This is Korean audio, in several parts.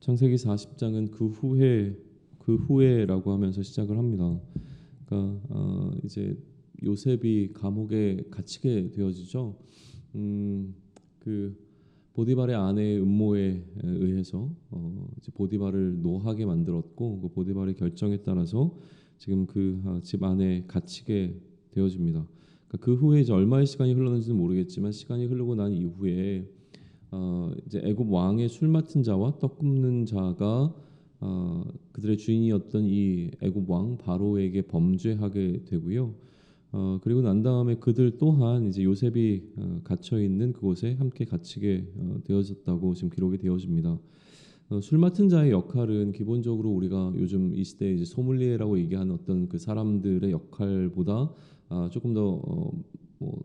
창세기 40장은 그 후에라고 하면서 시작을 합니다. 그러니까 이제 요셉이 감옥에 갇히게 되어지죠. 그 보디발의 아내의 음모에 의해서 이제 보디발을 노하게 만들었고, 그 보디발의 결정에 따라서 지금 그 집 안에 갇히게 되어집니다. 그러니까 그 후에 이제 얼마의 시간이 흘렀는지는 모르겠지만, 시간이 흐르고 난 이후에 이제 애굽 왕의 술 맡은 자와 떡 굽는 자가 그들의 주인이었던 이 애굽 왕 바로에게 범죄하게 되고요. 그리고 난 다음에 그들 또한 이제 요셉이 갇혀 있는 그곳에 함께 갇히게 되어졌다고 지금 기록이 되어집니다. 술 맡은 자의 역할은 기본적으로 우리가 요즘 이 시대에 이제 소믈리에라고 얘기하는 어떤 그 사람들의 역할보다 조금 더 뭐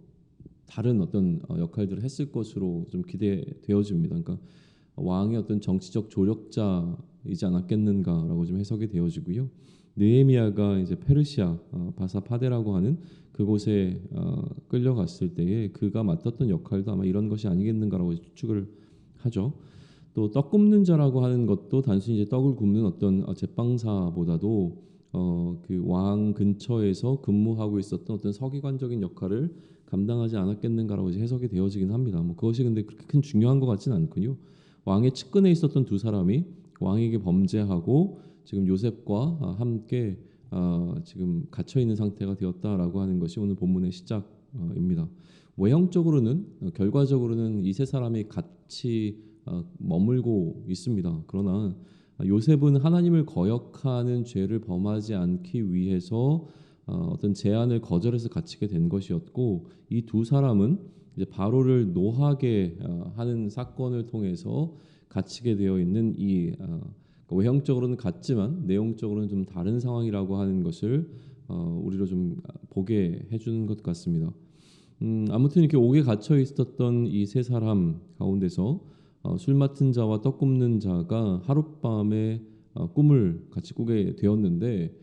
다른 어떤 역할들을 했을 것으로 좀 기대되어집니다. 그러니까 왕의 어떤 정치적 조력자이지 않았겠는가라고 좀 해석이 되어지고요. 느헤미야가 이제 페르시아 바사파데라고 하는 그곳에 끌려갔을 때에 그가 맡았던 역할도 아마 이런 것이 아니겠는가라고 추측을 하죠. 또 떡 굽는 자라고 하는 것도 단순히 이제 떡을 굽는 어떤 제빵사보다도 그 왕 근처에서 근무하고 있었던 어떤 서기관적인 역할을 감당하지 않았겠는가라고 이제 해석이 되어지긴 합니다. 뭐 그것이 근데 그렇게 큰 중요한 것 같지는 않군요. 왕의 측근에 있었던 두 사람이 왕에게 범죄하고 지금 요셉과 함께 지금 갇혀 있는 상태가 되었다라고 하는 것이 오늘 본문의 시작입니다. 외형적으로는 결과적으로는 이 세 사람이 같이 머물고 있습니다. 그러나 요셉은 하나님을 거역하는 죄를 범하지 않기 위해서 어떤 제안을 거절해서 갇히게 된 것이었고, 이 두 사람은 이제 바로를 노하게 하는 사건을 통해서 갇히게 되어 있는 이 외형적으로는 같지만 내용적으로는 좀 다른 상황이라고 하는 것을 우리로 좀 보게 해주는 것 같습니다. 아무튼 이렇게 옥에 갇혀 있었던 이 세 사람 가운데서 술 맡은 자와 떡 굽는 자가 하룻밤에 꿈을 같이 꾸게 되었는데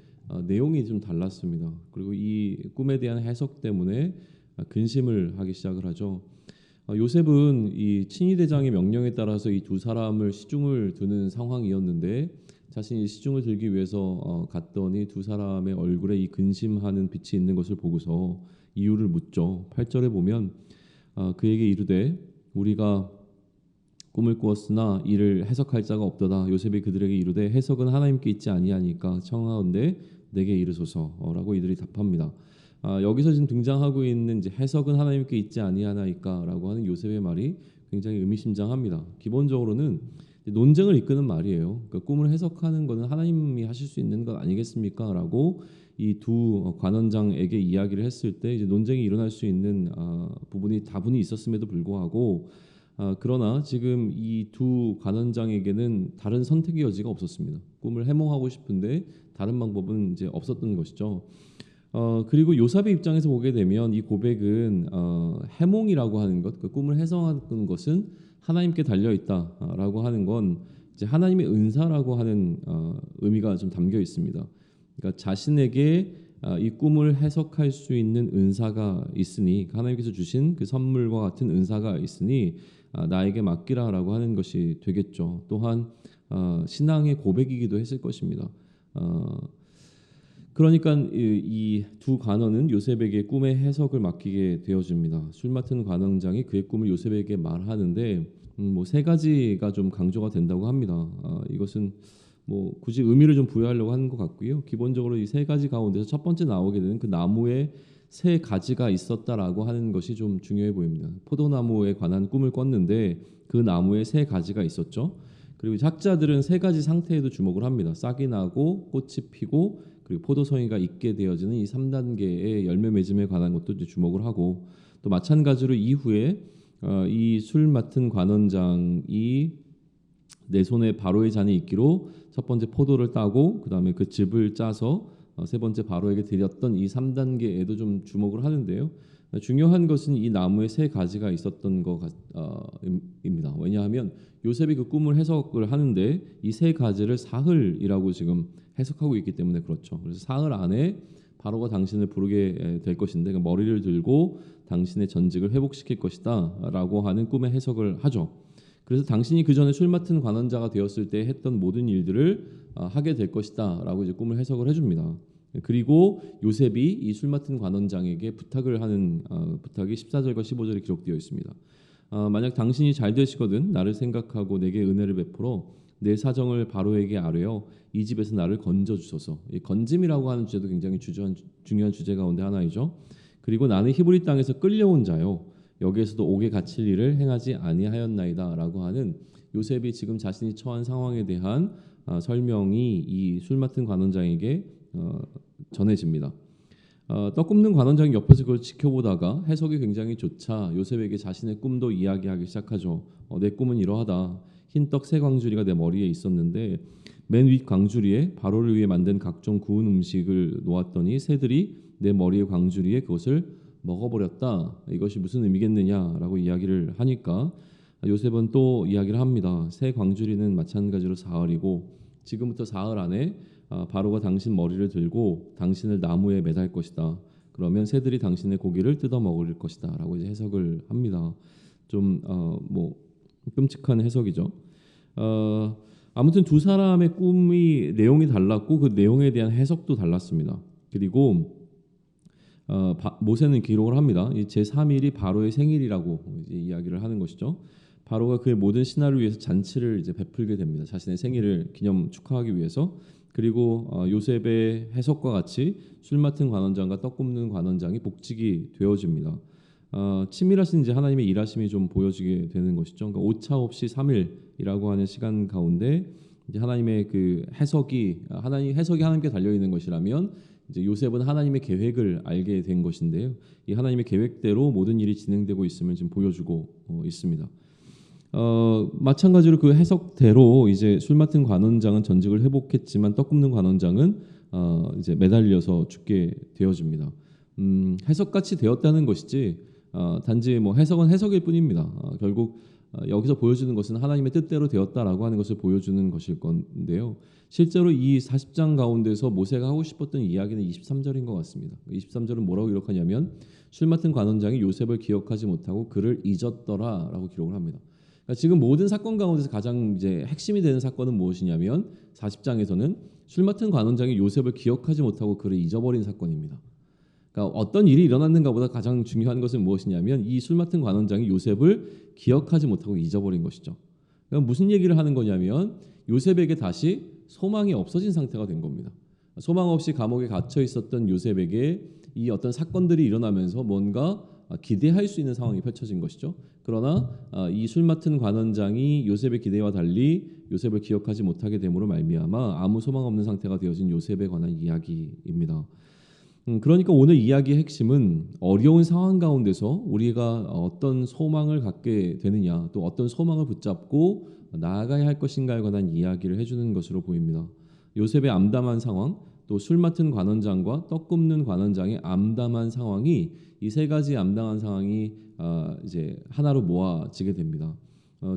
내용이 좀 달랐습니다. 그리고 이 꿈에 대한 해석 때문에 근심을 하기 시작을 하죠. 요셉은 이 친위대장의 명령에 따라서 이 두 사람을 시중을 두는 상황이었는데, 자신이 시중을 들기 위해서 갔더니 두 사람의 얼굴에 이 근심하는 빛이 있는 것을 보고서 이유를 묻죠. 8절에 보면 그에게 이르되 우리가 꿈을 꾸었으나 이를 해석할 자가 없도다. 요셉이 그들에게 이르되 해석은 하나님께 있지 아니하니까 청하건대 내게 이르소서라고 이들이 답합니다. 여기서 지금 등장하고 있는 이제 해석은 하나님께 있지 아니하나이까라고 하는 요셉의 말이 굉장히 의미심장합니다. 기본적으로는 논쟁을 이끄는 말이에요. 그러니까 꿈을 해석하는 것은 하나님이 하실 수 있는 것 아니겠습니까?라고 이 두 관원장에게 이야기를 했을 때 이제 논쟁이 일어날 수 있는 부분이 다분히 있었음에도 불구하고 그러나 지금 이 두 관원장에게는 다른 선택의 여지가 없었습니다. 꿈을 해몽하고 싶은데 다른 방법은 이제 없었던 것이죠. 그리고 요셉의 입장에서 보게 되면 이 고백은 해몽이라고 하는 것, 그 꿈을 해석하는 것은 하나님께 달려 있다라고 하는 건 이제 하나님의 은사라고 하는 의미가 좀 담겨 있습니다. 그러니까 자신에게 이 꿈을 해석할 수 있는 은사가 있으니, 하나님께서 주신 그 선물과 같은 은사가 있으니 나에게 맡기라라고 하는 것이 되겠죠. 또한 신앙의 고백이기도 했을 것입니다. 그러니까 이 두 관원은 요셉에게 꿈의 해석을 맡기게 되어집니다. 술 맡은 관원장이 그의 꿈을 요셉에게 말하는데 뭐 세 가지가 좀 강조가 된다고 합니다. 이것은 뭐 굳이 의미를 좀 부여하려고 하는 것 같고요. 기본적으로 이 세 가지 가운데서 첫 번째 나오게 되는 그 나무에 세 가지가 있었다라고 하는 것이 좀 중요해 보입니다. 포도나무에 관한 꿈을 꿨는데 그 나무에 세 가지가 있었죠. 그리고 학자들은 세 가지 상태에도 주목을 합니다. 싹이 나고 꽃이 피고 그리고 포도송이가 있게 되어지는 이 3단계의 열매 맺음에 관한 것도 이제 주목을 하고, 또 마찬가지로 이후에 이 술 맡은 관원장이 내 손에 바로의 잔이 있기로 첫 번째 포도를 따고 그 다음에 그 즙을 짜서 세 번째 바로에게 드렸던 이 3단계에도 좀 주목을 하는데요. 중요한 것은 이 나무에 세 가지가 있었던 것입니다. 왜냐하면 요셉이 그 꿈을 해석을 하는데 이 세 가지를 사흘이라고 지금 해석하고 있기 때문에 그렇죠. 그래서 사흘 안에 바로가 당신을 부르게 될 것인데 그 머리를 들고 당신의 전직을 회복시킬 것이다라고 하는 꿈의 해석을 하죠. 그래서 당신이 그 전에 술 맡은 관원자가 되었을 때 했던 모든 일들을 하게 될 것이다라고 이제 꿈을 해석을 해줍니다. 그리고 요셉이 이 술 맡은 관원장에게 부탁을 하는 부탁이 14절과 15절에 기록되어 있습니다. 만약 당신이 잘 되시거든 나를 생각하고 내게 은혜를 베풀어 내 사정을 바로에게 아뢰어 이 집에서 나를 건져 주소서. 이 건짐이라고 하는 주제도 굉장히 중요한 주제 가운데 하나이죠. 그리고 나는 히브리 땅에서 끌려온 자요 여기에서도 옥에 갇힐 일을 행하지 아니하였나이다라고 하는 요셉이 지금 자신이 처한 상황에 대한 설명이 이 술 맡은 관원장에게 전해집니다. 떡 굽는 관원장이 옆에서 그걸 지켜보다가 해석이 굉장히 좋자 요셉에게 자신의 꿈도 이야기하기 시작하죠. 내 꿈은 이러하다. 흰 떡 세 광주리가 내 머리에 있었는데 맨 윗 광주리에 바로를 위해 만든 각종 구운 음식을 놓았더니 새들이 내 머리의 광주리에 그것을 먹어버렸다. 이것이 무슨 의미겠느냐라고 이야기를 하니까 요셉은 또 이야기를 합니다. 새 광주리는 마찬가지로 사흘이고 지금부터 사흘 안에 바로가 당신 머리를 들고 당신을 나무에 매달 것이다. 그러면 새들이 당신의 고기를 뜯어 먹을 것이다라고 이제 해석을 합니다. 좀 뭐 끔찍한 해석이죠. 아무튼 두 사람의 꿈이 내용이 달랐고 그 내용에 대한 해석도 달랐습니다. 그리고 모세는 기록을 합니다. 제 3일이 바로의 생일이라고 이제 이야기를 하는 것이죠. 바로가 그의 모든 신하를 위해서 잔치를 이제 베풀게 됩니다. 자신의 생일을 기념 축하하기 위해서. 그리고 요셉의 해석과 같이 술 맡은 관원장과 떡 굽는 관원장이 복직이 되어집니다. 치밀하신 이제 하나님의 일하심이 좀 보여지게 되는 것이죠. 그러니까 오차 없이 3일이라고 하는 시간 가운데 이제 하나님의 그 해석이 하나님께 달려 있는 것이라면 이제 요셉은 하나님의 계획을 알게 된 것인데요. 이 하나님의 계획대로 모든 일이 진행되고 있음을 지금 보여주고 있습니다. 마찬가지로 그 해석대로 이제 술 맡은 관원장은 전직을 회복했지만 떡 굽는 관원장은 이제 매달려서 죽게 되어집니다. 해석같이 되었다는 것이지 단지 뭐 해석은 해석일 뿐입니다. 결국 여기서 보여주는 것은 하나님의 뜻대로 되었다라고 하는 것을 보여주는 것일 건데요. 실제로 이 40장 가운데서 모세가 하고 싶었던 이야기는 23절인 것 같습니다. 23절은 뭐라고 기록하냐면 술 맡은 관원장이 요셉을 기억하지 못하고 그를 잊었더라라고 기록을 합니다. 그러니까 지금 모든 사건 가운데서 가장 이제 핵심이 되는 사건은 무엇이냐면 40장에서는 술 맡은 관원장이 요셉을 기억하지 못하고 그를 잊어버린 사건입니다. 그러니까 어떤 일이 일어났는가보다 가장 중요한 것은 무엇이냐면 이 술 맡은 관원장이 요셉을 기억하지 못하고 잊어버린 것이죠. 그러니까 무슨 얘기를 하는 거냐면 요셉에게 다시 소망이 없어진 상태가 된 겁니다. 소망 없이 감옥에 갇혀 있었던 요셉에게 이 어떤 사건들이 일어나면서 뭔가 기대할 수 있는 상황이 펼쳐진 것이죠. 그러나 이 술 맡은 관원장이 요셉의 기대와 달리 요셉을 기억하지 못하게 됨으로 말미암아 아무 소망 없는 상태가 되어진 요셉에 관한 이야기입니다. 그러니까 오늘 이야기의 핵심은 어려운 상황 가운데서 우리가 어떤 소망을 갖게 되느냐 또 어떤 소망을 붙잡고 나아가야 할 것인가에 관한 이야기를 해주는 것으로 보입니다. 요셉의 암담한 상황 또 술 맡은 관원장과 떡 굽는 관원장의 암담한 상황이 이 세 가지 암담한 상황이 이제 하나로 모아지게 됩니다.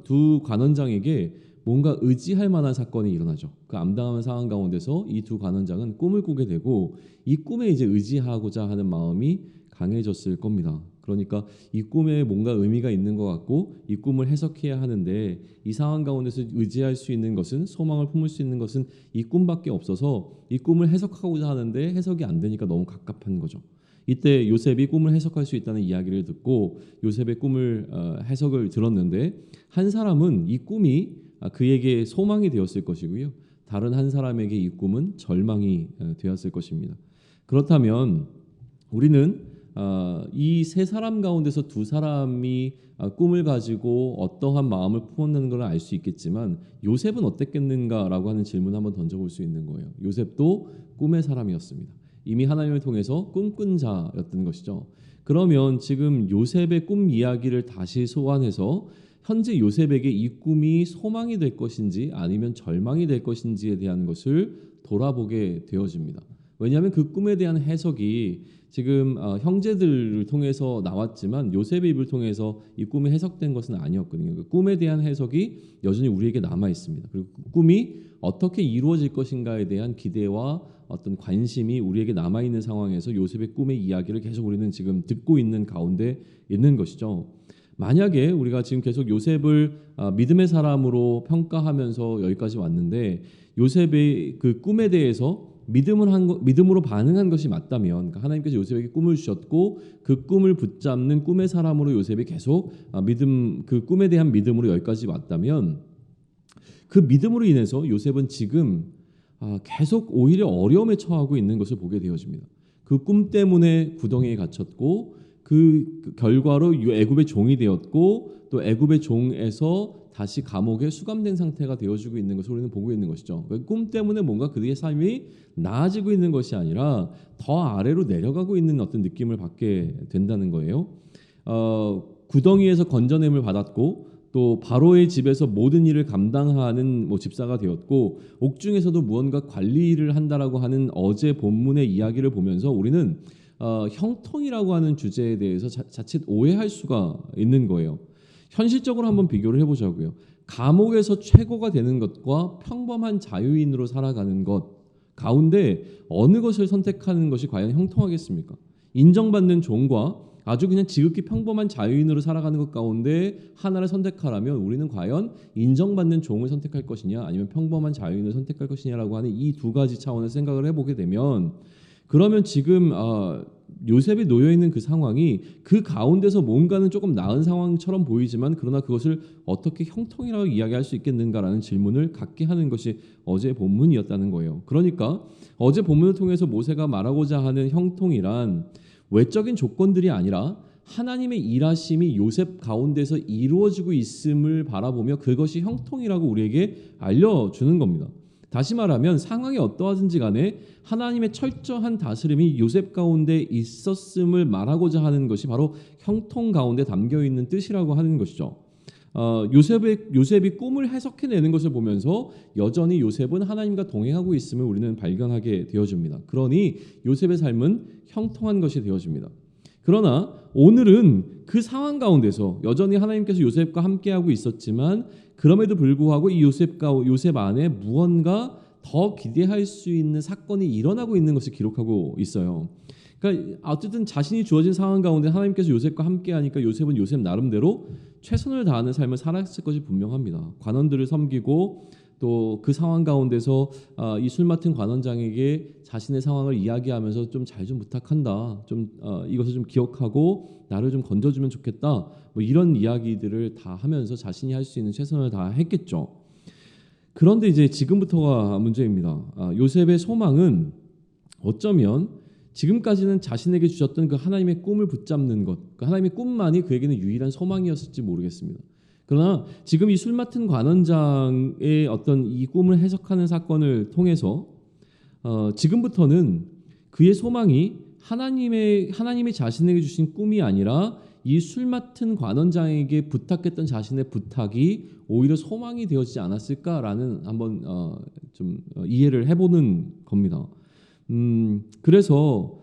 두 관원장에게 뭔가 의지할 만한 사건이 일어나죠. 그 암담한 상황 가운데서 이 두 관원장은 꿈을 꾸게 되고 이 꿈에 이제 의지하고자 하는 마음이 강해졌을 겁니다. 그러니까 이 꿈에 뭔가 의미가 있는 것 같고 이 꿈을 해석해야 하는데 이 상황 가운데서 의지할 수 있는 것은 소망을 품을 수 있는 것은 이 꿈밖에 없어서 이 꿈을 해석하고자 하는데 해석이 안 되니까 너무 갑갑한 거죠. 이때 요셉이 꿈을 해석할 수 있다는 이야기를 듣고 요셉의 꿈을 해석을 들었는데 한 사람은 이 꿈이 그에게 소망이 되었을 것이고요. 다른 한 사람에게 이 꿈은 절망이 되었을 것입니다. 그렇다면 우리는 이 세 사람 가운데서 두 사람이 꿈을 가지고 어떠한 마음을 품었는 걸 알 수 있겠지만 요셉은 어땠겠는가라고 하는 질문을 한번 던져볼 수 있는 거예요. 요셉도 꿈의 사람이었습니다. 이미 하나님을 통해서 꿈꾼 자였던 것이죠. 그러면 지금 요셉의 꿈 이야기를 다시 소환해서 현재 요셉에게 이 꿈이 소망이 될 것인지 아니면 절망이 될 것인지에 대한 것을 돌아보게 되어집니다. 왜냐하면 그 꿈에 대한 해석이 지금 형제들을 통해서 나왔지만 요셉의 입을 통해서 이 꿈이 해석된 것은 아니었거든요. 그 꿈에 대한 해석이 여전히 우리에게 남아 있습니다. 그리고 그 꿈이 어떻게 이루어질 것인가에 대한 기대와 어떤 관심이 우리에게 남아 있는 상황에서 요셉의 꿈의 이야기를 계속 우리는 지금 듣고 있는 가운데 있는 것이죠. 만약에 우리가 지금 계속 요셉을 믿음의 사람으로 평가하면서 여기까지 왔는데 요셉의 그 꿈에 대해서 믿음으로 반응한 것이 맞다면, 그러니까 하나님께서 요셉에게 꿈을 주셨고 그 꿈을 붙잡는 꿈의 사람으로 요셉이 계속 그 꿈에 대한 믿음으로 여기까지 왔다면, 그 믿음으로 인해서 요셉은 지금 계속 오히려 어려움에 처하고 있는 것을 보게 되어집니다. 그 꿈 때문에 구덩이에 gat혔고 그 결과로 애굽의 종이 되었고 또 애굽의 종에서 다시 감옥에 수감된 상태가 되어지고 있는 것을 우리는 보고 있는 것이죠. 꿈 때문에 뭔가 그들의 삶이 나아지고 있는 것이 아니라 더 아래로 내려가고 있는 어떤 느낌을 받게 된다는 거예요. 구덩이에서 건져냄을 받았고 또 바로의 집에서 모든 일을 감당하는 집사가 되었고 옥중에서도 무언가 관리를 한다라고 하는 어제 본문의 이야기를 보면서 우리는 형통이라고 하는 주제에 대해서 자칫 오해할 수가 있는 거예요. 현실적으로 한번 비교를 해보자고요. 감옥에서 최고가 되는 것과 평범한 자유인으로 살아가는 것 가운데 어느 것을 선택하는 것이 과연 형통하겠습니까? 인정받는 종과 아주 그냥 지극히 평범한 자유인으로 살아가는 것 가운데 하나를 선택하라면 우리는 과연 인정받는 종을 선택할 것이냐 아니면 평범한 자유인을 선택할 것이냐라고 하는 이 두 가지 차원에서 생각을 해보게 되면, 그러면 지금 요셉이 놓여 있는 그 상황이 그 가운데서 뭔가는 조금 나은 상황처럼 보이지만 그러나 그것을 어떻게 형통이라고 이야기할 수 있겠는가라는 질문을 갖게 하는 것이 어제 본문이었다는 거예요. 그러니까 어제 본문을 통해서 모세가 말하고자 하는 형통이란 외적인 조건들이 아니라 하나님의 일하심이 요셉 가운데서 이루어지고 있음을 바라보며 그것이 형통이라고 우리에게 알려주는 겁니다. 다시 말하면 상황이 어떠하든지 간에 하나님의 철저한 다스림이 요셉 가운데 있었음을 말하고자 하는 것이 바로 형통 가운데 담겨 있는 뜻이라고 하는 것이죠. 요셉이 꿈을 해석해내는 것을 보면서 여전히 요셉은 하나님과 동행하고 있음을 우리는 발견하게 되어집니다. 그러니 요셉의 삶은 형통한 것이 되어집니다. 그러나 오늘은 그 상황 가운데서 여전히 하나님께서 요셉과 함께하고 있었지만 그럼에도 불구하고 이 요셉 안에 무언가 더 기대할 수 있는 사건이 일어나고 있는 것을 기록하고 있어요. 그러니까 어쨌든 자신이 주어진 상황 가운데 하나님께서 요셉과 함께하니까 요셉은 요셉 나름대로 최선을 다하는 삶을 살았을 것이 분명합니다. 관원들을 섬기고 또 그 상황 가운데서 이 술 맡은 관원장에게 자신의 상황을 이야기하면서 좀 잘 좀 부탁한다. 좀 이것을 좀 기억하고 나를 좀 건져주면 좋겠다. 이런 이야기들을 다 하면서 자신이 할 수 있는 최선을 다했겠죠. 그런데 이제 지금부터가 문제입니다. 요셉의 소망은 어쩌면 지금까지는 자신에게 주셨던 그 하나님의 꿈을 붙잡는 것, 그 하나님의 꿈만이 그에게는 유일한 소망이었을지 모르겠습니다. 그러나 지금 이 술 맡은 관원장의 어떤 이 꿈을 해석하는 사건을 통해서 지금부터는 그의 소망이 하나님이 자신에게 주신 꿈이 아니라 이 술 맡은 관원장에게 부탁했던 자신의 부탁이 오히려 소망이 되어지지 않았을까라는 한번 좀 이해를 해보는 겁니다. 그래서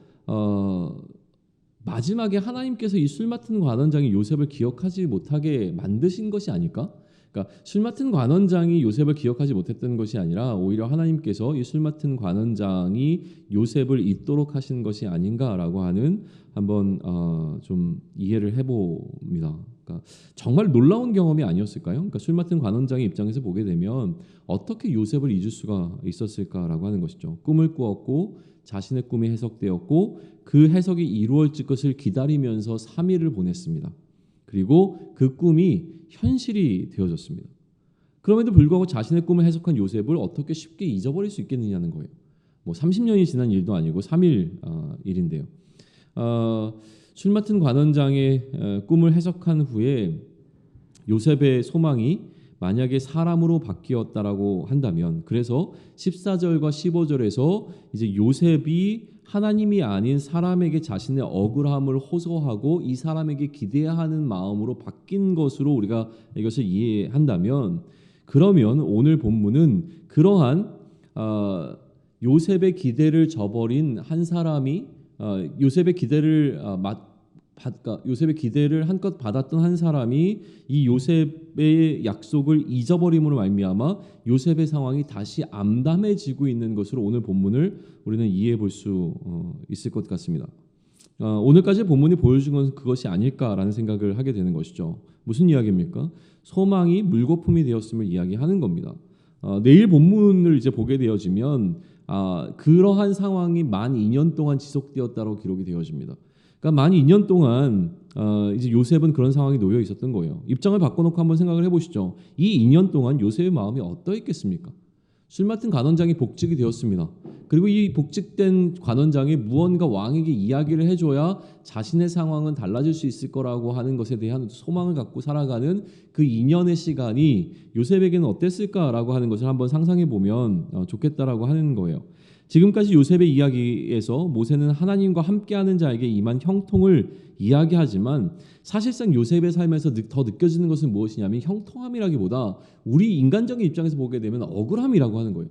마지막에 하나님께서 이 술 맡은 관원장이 요셉을 기억하지 못하게 만드신 것이 아닐까? 그러니까 술 맡은 관원장이 요셉을 기억하지 못했던 것이 아니라 오히려 하나님께서 이 술 맡은 관원장이 요셉을 잊도록 하신 것이 아닌가라고 하는 한번 좀 이해를 해봅니다. 그러니까 정말 놀라운 경험이 아니었을까요? 그러니까 술 맡은 관원장의 입장에서 보게 되면 어떻게 요셉을 잊을 수가 있었을까라고 하는 것이죠. 꿈을 꾸었고 자신의 꿈이 해석되었고 그 해석이 이루어질 것을 기다리면서 3일을 보냈습니다. 그리고 그 꿈이 현실이 되어졌습니다. 그럼에도 불구하고 자신의 꿈을 해석한 요셉을 어떻게 쉽게 잊어버릴 수 있겠느냐는 거예요. 30년이 지난 일도 아니고 3일 일인데요. 술 맡은 관원장의 꿈을 해석한 후에 요셉의 소망이 만약에 사람으로 바뀌었다라고 한다면, 그래서 14절과 15절에서 이제 요셉이 하나님이 아닌 사람에게 자신의 억울함을 호소하고 이 사람에게 기대하는 마음으로 바뀐 것으로 우리가 이것을 이해한다면, 그러면 오늘 본문은 그러한 요셉의 기대를 저버린 한 사람이 요셉의 기대를 한껏 받았던 한 사람이 이 요셉의 약속을 잊어버림으로 말미암아 요셉의 상황이 다시 암담해지고 있는 것으로 오늘 본문을 우리는 이해해 볼 수 있을 것 같습니다. 오늘까지 본문이 보여준 것은 그것이 아닐까라는 생각을 하게 되는 것이죠. 무슨 이야기입니까? 소망이 물거품이 되었음을 이야기하는 겁니다. 내일 본문을 이제 보게 되어지면 그러한 상황이 만 2년 동안 지속되었다고 기록이 되어집니다. 그러니까 만 2년 동안 이제 요셉은 그런 상황에 놓여 있었던 거예요. 입장을 바꿔놓고 한번 생각을 해보시죠. 이 2년 동안 요셉의 마음이 어떠했겠습니까? 술 맡은 관원장이 복직이 되었습니다. 그리고 이 복직된 관원장이 무언가 왕에게 이야기를 해줘야 자신의 상황은 달라질 수 있을 거라고 하는 것에 대한 소망을 갖고 살아가는 그 2년의 시간이 요셉에게는 어땠을까라고 하는 것을 한번 상상해 보면 좋겠다라고 하는 거예요. 지금까지 요셉의 이야기에서 모세는 하나님과 함께하는 자에게 임한 형통을 이야기하지만 사실상 요셉의 삶에서 더 느껴지는 것은 무엇이냐면 형통함이라기보다 우리 인간적인 입장에서 보게 되면 억울함이라고 하는 거예요.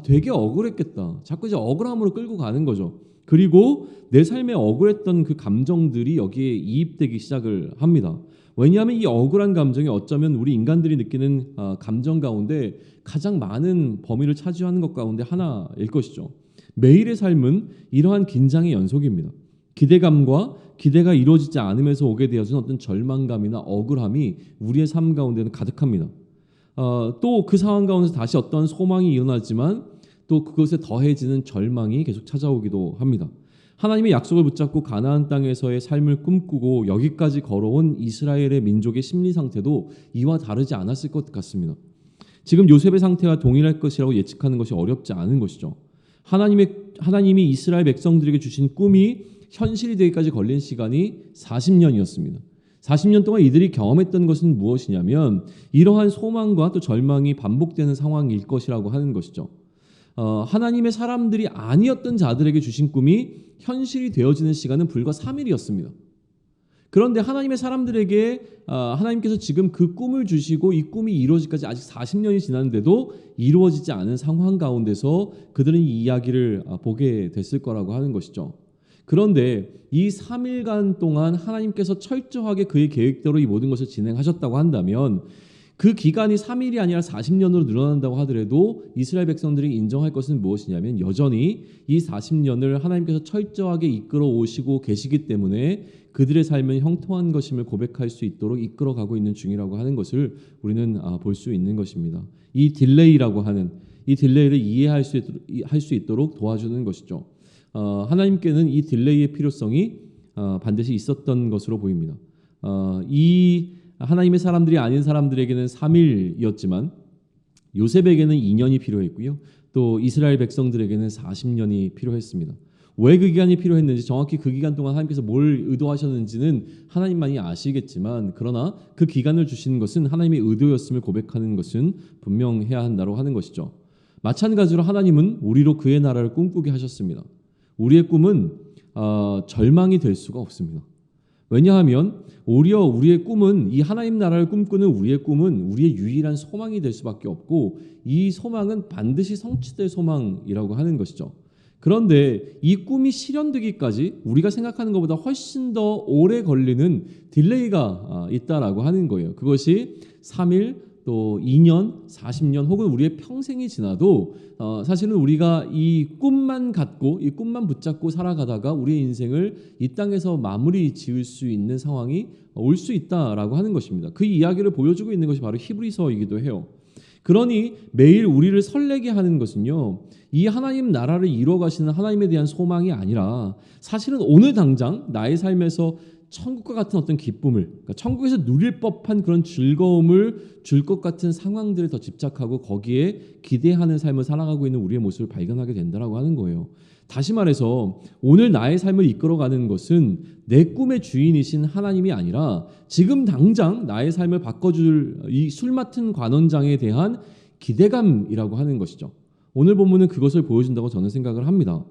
되게 억울했겠다. 자꾸 이제 억울함으로 끌고 가는 거죠. 그리고 내 삶에 억울했던 그 감정들이 여기에 이입되기 시작을 합니다. 왜냐하면 이 억울한 감정이 어쩌면 우리 인간들이 느끼는 감정 가운데 가장 많은 범위를 차지하는 것 가운데 하나일 것이죠. 매일의 삶은 이러한 긴장의 연속입니다. 기대감과 기대가 이루어지지 않음에서 오게 되어진 어떤 절망감이나 억울함이 우리의 삶 가운데는 가득합니다. 또 그 상황 가운데서 다시 어떤 소망이 일어나지만 또 그것에 더해지는 절망이 계속 찾아오기도 합니다. 하나님의 약속을 붙잡고 가나안 땅에서의 삶을 꿈꾸고 여기까지 걸어온 이스라엘의 민족의 심리 상태도 이와 다르지 않았을 것 같습니다. 지금 요셉의 상태와 동일할 것이라고 예측하는 것이 어렵지 않은 것이죠. 하나님이 이스라엘 백성들에게 주신 꿈이 현실이 되기까지 걸린 시간이 40년이었습니다. 40년 동안 이들이 경험했던 것은 무엇이냐면 이러한 소망과 또 절망이 반복되는 상황일 것이라고 하는 것이죠. 하나님의 사람들이 아니었던 자들에게 주신 꿈이 현실이 되어지는 시간은 불과 3일이었습니다. 그런데 하나님의 사람들에게 하나님께서 지금 그 꿈을 주시고 이 꿈이 이루어지기까지 아직 40년이 지났는데도 이루어지지 않은 상황 가운데서 그들은 이 이야기를 보게 됐을 거라고 하는 것이죠. 그런데 이 3일간 동안 하나님께서 철저하게 그의 계획대로 이 모든 것을 진행하셨다고 한다면 그 기간이 3일이 아니라 40년으로 늘어난다고 하더라도 이스라엘 백성들이 인정할 것은 무엇이냐면 여전히 이 40년을 하나님께서 철저하게 이끌어 오시고 계시기 때문에 그들의 삶은 형통한 것임을 고백할 수 있도록 이끌어가고 있는 중이라고 하는 것을 우리는 볼 수 있는 것입니다. 이 딜레이를 이해할 수 있도록 도와주는 것이죠. 하나님께는 이 딜레이의 필요성이 반드시 있었던 것으로 보입니다. 이 하나님의 사람들이 아닌 사람들에게는 3일이었지만 요셉에게는 2년이 필요했고요. 또 이스라엘 백성들에게는 40년이 필요했습니다. 왜 그 기간이 필요했는지 정확히 그 기간 동안 하나님께서 뭘 의도하셨는지는 하나님만이 아시겠지만 그러나 그 기간을 주시는 것은 하나님의 의도였음을 고백하는 것은 분명해야 한다고 하는 것이죠. 마찬가지로 하나님은 우리로 그의 나라를 꿈꾸게 하셨습니다. 우리의 꿈은 절망이 될 수가 없습니다. 왜냐하면 오히려 우리의 꿈은 이 하나님 나라를 꿈꾸는 우리의 꿈은 우리의 유일한 소망이 될 수밖에 없고 이 소망은 반드시 성취될 소망이라고 하는 것이죠. 그런데 이 꿈이 실현되기까지 우리가 생각하는 것보다 훨씬 더 오래 걸리는 딜레이가 있다라고 하는 거예요. 그것이 3일 또 2년, 40년 혹은 우리의 평생이 지나도 사실은 우리가 이 꿈만 갖고 이 꿈만 붙잡고 살아가다가 우리의 인생을 이 땅에서 마무리 지을 수 있는 상황이 올 수 있다라고 하는 것입니다. 그 이야기를 보여주고 있는 것이 바로 히브리서이기도 해요. 그러니 매일 우리를 설레게 하는 것은요, 이 하나님 나라를 이루어가시는 하나님에 대한 소망이 아니라 사실은 오늘 당장 나의 삶에서 천국과 같은 어떤 기쁨을, 그러니까 천국에서 누릴 법한 그런 즐거움을 줄 것 같은 상황들에 더 집착하고 거기에 기대하는 삶을 살아가고 있는 우리의 모습을 발견하게 된다라고 하는 거예요. 다시 말해서 오늘 나의 삶을 이끌어가는 것은 내 꿈의 주인이신 하나님이 아니라 지금 당장 나의 삶을 바꿔줄 이 술 맡은 관원장에 대한 기대감이라고 하는 것이죠. 오늘 본문은 그것을 보여준다고 저는 생각을 합니다.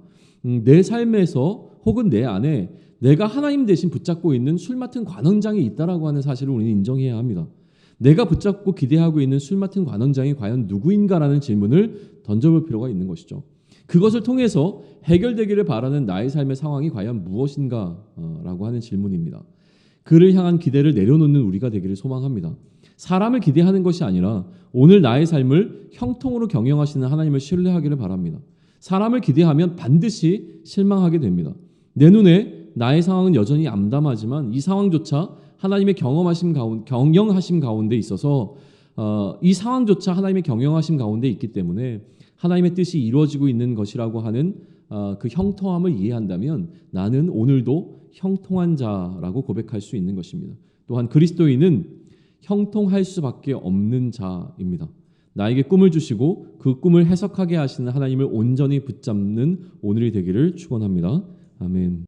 내 삶에서 혹은 내 안에 내가 하나님 대신 붙잡고 있는 술 맡은 관원장이 있다라고 하는 사실을 우리는 인정해야 합니다. 내가 붙잡고 기대하고 있는 술 맡은 관원장이 과연 누구인가라는 질문을 던져볼 필요가 있는 것이죠. 그것을 통해서 해결되기를 바라는 나의 삶의 상황이 과연 무엇인가라고 하는 질문입니다. 그를 향한 기대를 내려놓는 우리가 되기를 소망합니다. 사람을 기대하는 것이 아니라 오늘 나의 삶을 형통으로 경영하시는 하나님을 신뢰하기를 바랍니다. 사람을 기대하면 반드시 실망하게 됩니다. 내 눈에 나의 상황은 여전히 암담하지만 이 상황조차 하나님의 경영하심 가운데 있어서 이 상황조차 하나님의 경영하심 가운데 있기 때문에 하나님의 뜻이 이루어지고 있는 것이라고 하는 그 형통함을 이해한다면 나는 오늘도 형통한 자라고 고백할 수 있는 것입니다. 또한 그리스도인은 형통할 수밖에 없는 자입니다. 나에게 꿈을 주시고 그 꿈을 해석하게 하시는 하나님을 온전히 붙잡는 오늘이 되기를 축원합니다. 아멘.